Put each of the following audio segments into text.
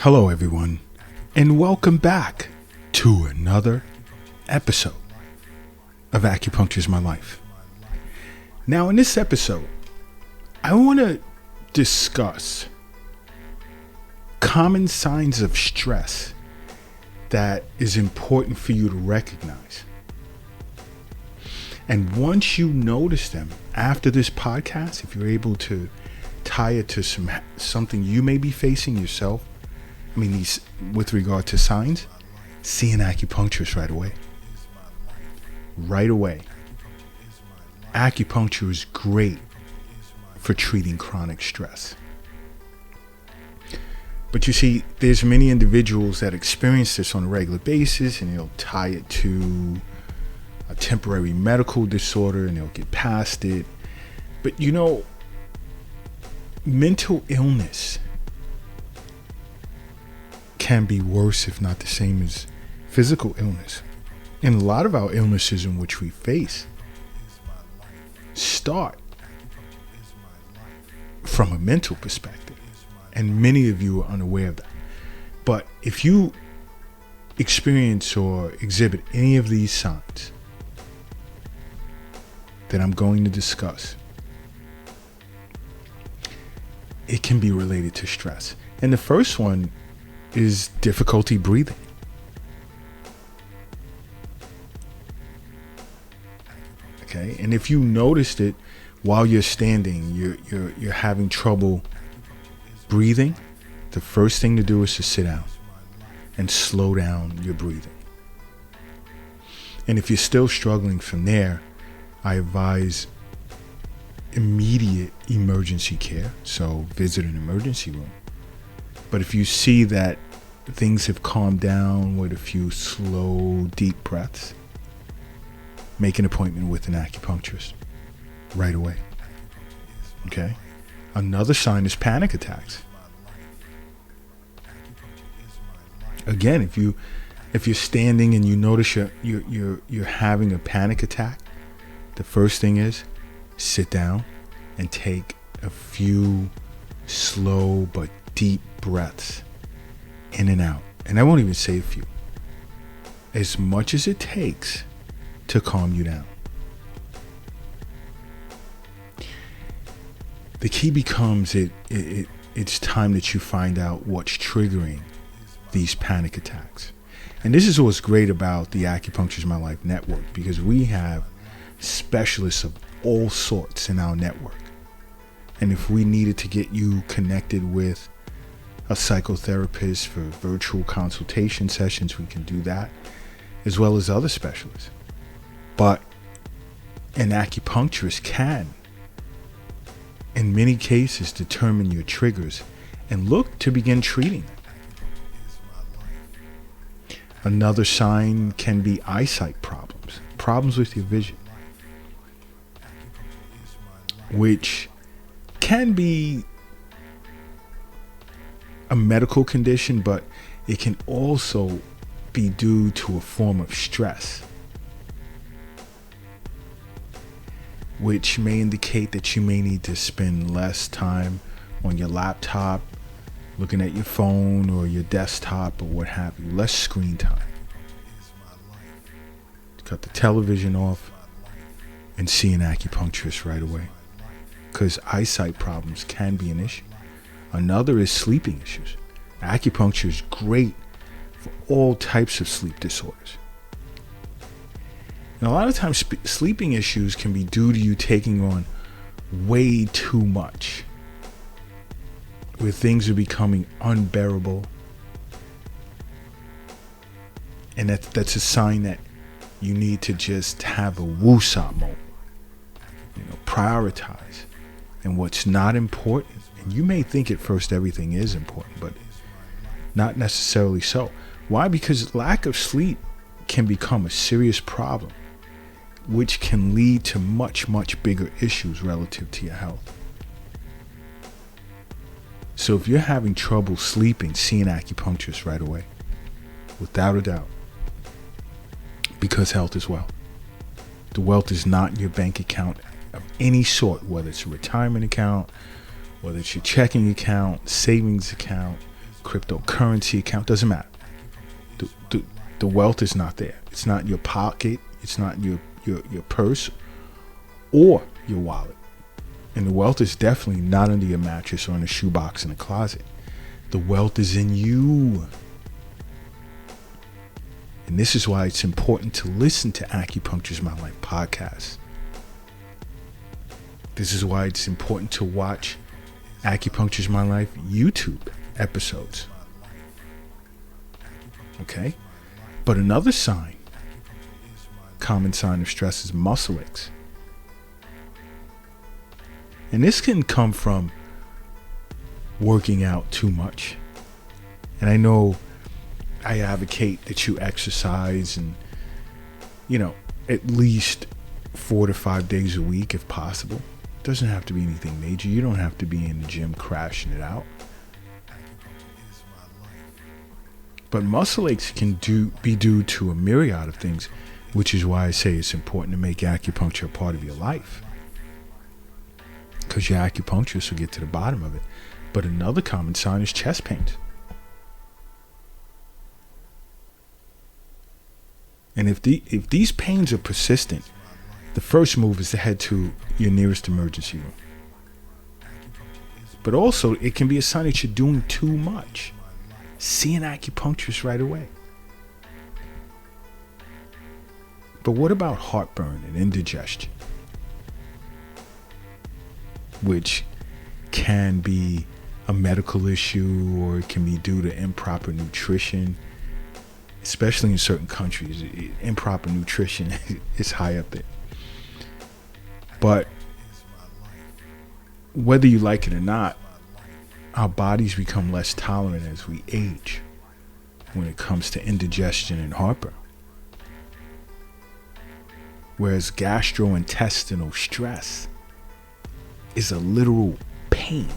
Hello, everyone, and welcome back to another episode of Acupuncture is My Life. Now, in this episode, I want to discuss common signs of stress that is important for you to recognize. And once you notice them after this podcast, if you're able to tie it to something you may be facing yourself, these with regard to signs, see an acupuncturist right away. Right away. Acupuncture is great for treating chronic stress. But you see, there's many individuals that experience this on a regular basis, and they'll tie it to a temporary medical disorder and they'll get past it. But mental illness can be worse, if not the same as physical illness. And a lot of our illnesses in which we face start from a mental perspective. And many of you are unaware of that. But if you experience or exhibit any of these signs that I'm going to discuss, it can be related to stress. And the first one is difficulty breathing. Okay, and if you noticed it while you're standing, you're having trouble breathing, the first thing to do is to sit down and slow down your breathing. And if you're still struggling from there, I advise immediate emergency care, so visit an emergency room. But if you see that things have calmed down with a few slow, deep breaths, make an appointment with an acupuncturist right away. Okay? Another sign is panic attacks. Again, if you're standing and you notice you're having a panic attack, the first thing is sit down and take a few slow but deep breaths in and out. And I won't even say a few. As much as it takes to calm you down. The key becomes it's time that you find out what's triggering these panic attacks. And this is what's great about the Acupuncture is My Life network, because we have specialists of all sorts in our network. And if we needed to get you connected with a psychotherapist for virtual consultation sessions, we can do that, as well as other specialists. But an acupuncturist can, in many cases, determine your triggers and look to begin treating them. Another sign can be eyesight problems with your vision, which can be a medical condition, but it can also be due to a form of stress, which may indicate that you may need to spend less time on your laptop, looking at your phone or your desktop or what have you, less screen time. Cut the television off and see an acupuncturist right away, because eyesight problems can be an issue. Another is sleeping issues. Acupuncture is great for all types of sleep disorders. And a lot of times sleeping issues can be due to you taking on way too much, where things are becoming unbearable. And that's a sign that you need to just have a woosah moment. Prioritize. And what's not important, and you may think at first everything is important, but not necessarily so. Why? Because lack of sleep can become a serious problem, which can lead to much, much bigger issues relative to your health. So if you're having trouble sleeping, see an acupuncturist right away, without a doubt, because health is wealth. The wealth is not in your bank account of any sort, whether it's a retirement account, whether it's your checking account, savings account, cryptocurrency account, doesn't matter. The wealth is not there. It's not in your pocket. It's not in your purse or your wallet. And the wealth is definitely not under your mattress or in a shoebox in a closet. The wealth is in you. And this is why it's important to listen to Acupuncture's My Life podcast. This is why it's important to watch Acupuncture's My Life YouTube episodes. Okay? But another sign, common sign of stress, is muscle aches. And this can come from working out too much. And I know I advocate that you exercise and, at least 4 to 5 days a week if possible. It doesn't have to be anything major. You don't have to be in the gym crashing it out. But muscle aches can be due to a myriad of things, which is why I say it's important to make acupuncture a part of your life. Because your acupuncturist will get to the bottom of it. But another common sign is chest pains. And if these pains are persistent, the first move is to head to your nearest emergency room. But also, it can be a sign that you're doing too much. See an acupuncturist right away. But what about heartburn and indigestion? Which can be a medical issue, or it can be due to improper nutrition. Especially in certain countries, improper nutrition is high up there. But whether you like it or not, our bodies become less tolerant as we age when it comes to indigestion and heartburn. Whereas gastrointestinal stress is a literal pain,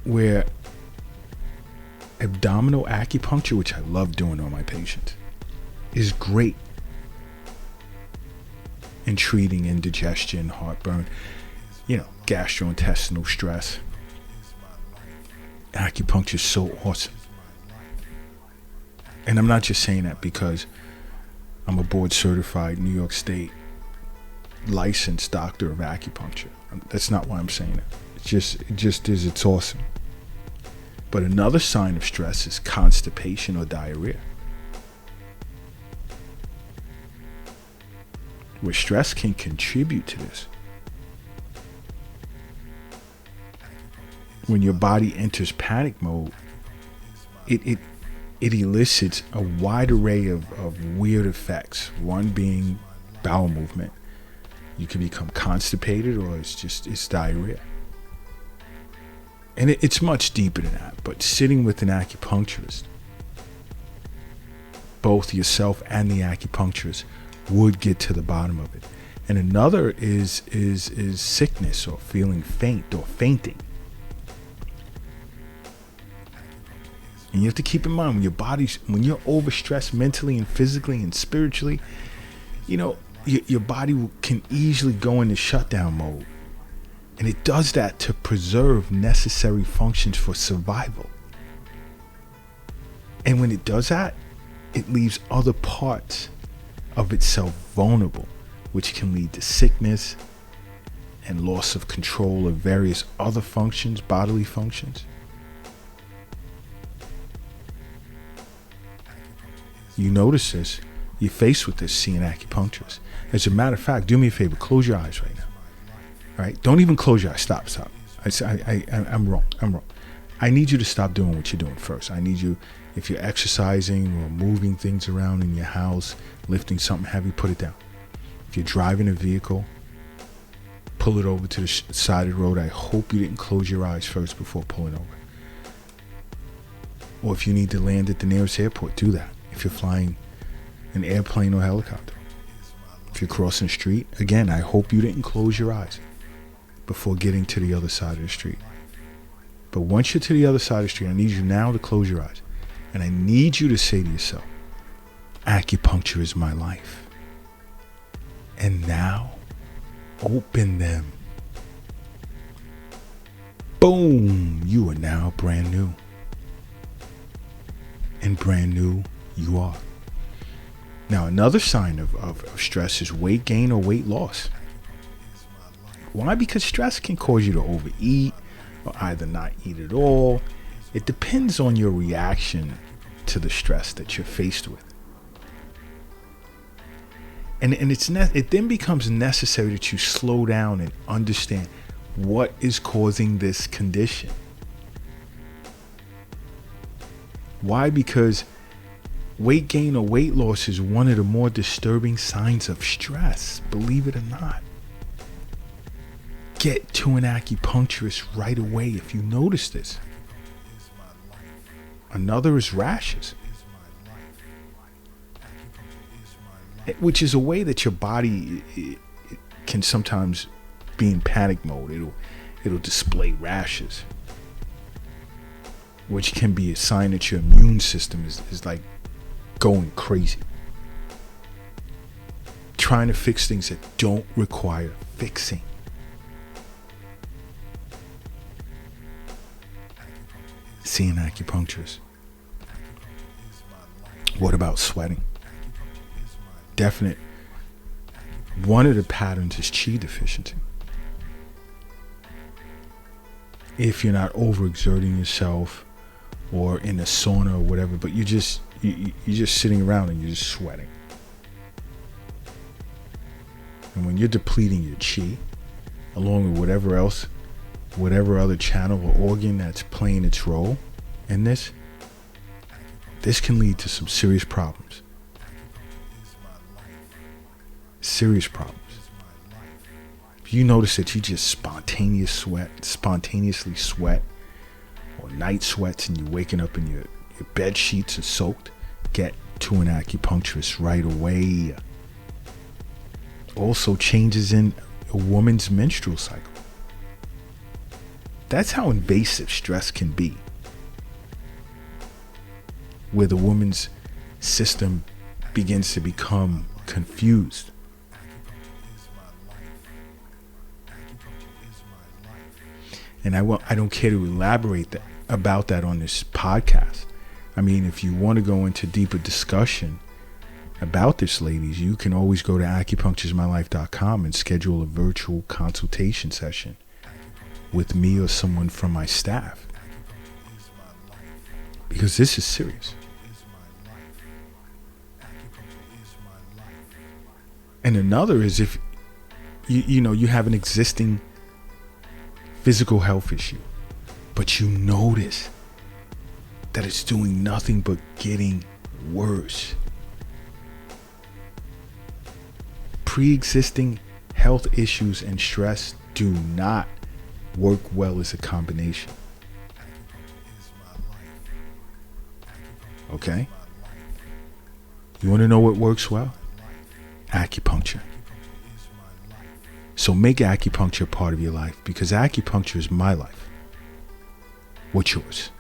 where abdominal acupuncture, which I love doing on my patients, is great in treating indigestion, heartburn, gastrointestinal stress. Acupuncture is so awesome. And I'm not just saying that because I'm a board certified New York State licensed doctor of acupuncture. That's not why I'm saying it. It's awesome. But another sign of stress is constipation or diarrhea, where stress can contribute to this. When your body enters panic mode, it elicits a wide array of weird effects. One being bowel movement. You can become constipated, or it's diarrhea. And it's much deeper than that. But sitting with an acupuncturist, both yourself and the acupuncturist would get to the bottom of it. And another is sickness, or feeling faint, or fainting. And you have to keep in mind, when you're overstressed mentally and physically and spiritually, your body can easily go into shutdown mode. And it does that to preserve necessary functions for survival. And when it does that, it leaves other parts of itself vulnerable, which can lead to sickness and loss of control of various other functions, bodily functions. You notice this, you're faced with this, seeing acupuncturist. As a matter of fact, do me a favor, close your eyes right now. All right? Don't even close your eyes. Stop. I'm wrong. I need you to stop doing what you're doing first. I need you, if you're exercising or moving things around in your house, lifting something heavy, put it down. If you're driving a vehicle, pull it over to the side of the road. I hope you didn't close your eyes first before pulling over. Or if you need to land at the nearest airport, do that. If you're flying an airplane or helicopter. If you're crossing the street, again, I hope you didn't close your eyes before getting to the other side of the street. But once you're to the other side of the street, I need you now to close your eyes. And I need you to say to yourself, acupuncture is my life. And now, open them. Boom, you are now brand new. And brand new you are. Now, another sign of stress is weight gain or weight loss. Why? Because stress can cause you to overeat or either not eat at all. It depends on your reaction to the stress that you're faced with. And it then becomes necessary that you slow down and understand what is causing this condition. Why? Because weight gain or weight loss is one of the more disturbing signs of stress, believe it or not. Get to an acupuncturist right away if you notice this. Another is rashes, which is a way that your body can sometimes be in panic mode. It'll display rashes, which can be a sign that your immune system is like going crazy, trying to fix things that don't require fixing. See an acupuncturist. What about sweating? Definite. One of the patterns is chi deficiency. If you're not overexerting yourself or in a sauna or whatever, but you're just sitting around and you're just sweating. And when you're depleting your chi, along with whatever other channel or organ that's playing its role in this can lead to some serious problems. Serious problems. If you notice that you just spontaneously sweat, or night sweats, and you're waking up and your bed sheets are soaked, get to an acupuncturist right away. Also, changes in a woman's menstrual cycle. That's how invasive stress can be, where the woman's system begins to become confused. And I don't care to elaborate about that on this podcast. I mean, if you want to go into deeper discussion about this, ladies, you can always go to acupuncturesmylife.com and schedule a virtual consultation session with me or someone from my staff. Because this is serious. And another is if you have an existing physical health issue, but you notice that it's doing nothing but getting worse. Pre-existing health issues and stress do not work well as a combination. Okay? You want to know what works well? Acupuncture. So make acupuncture part of your life, because acupuncture is my life. What's yours?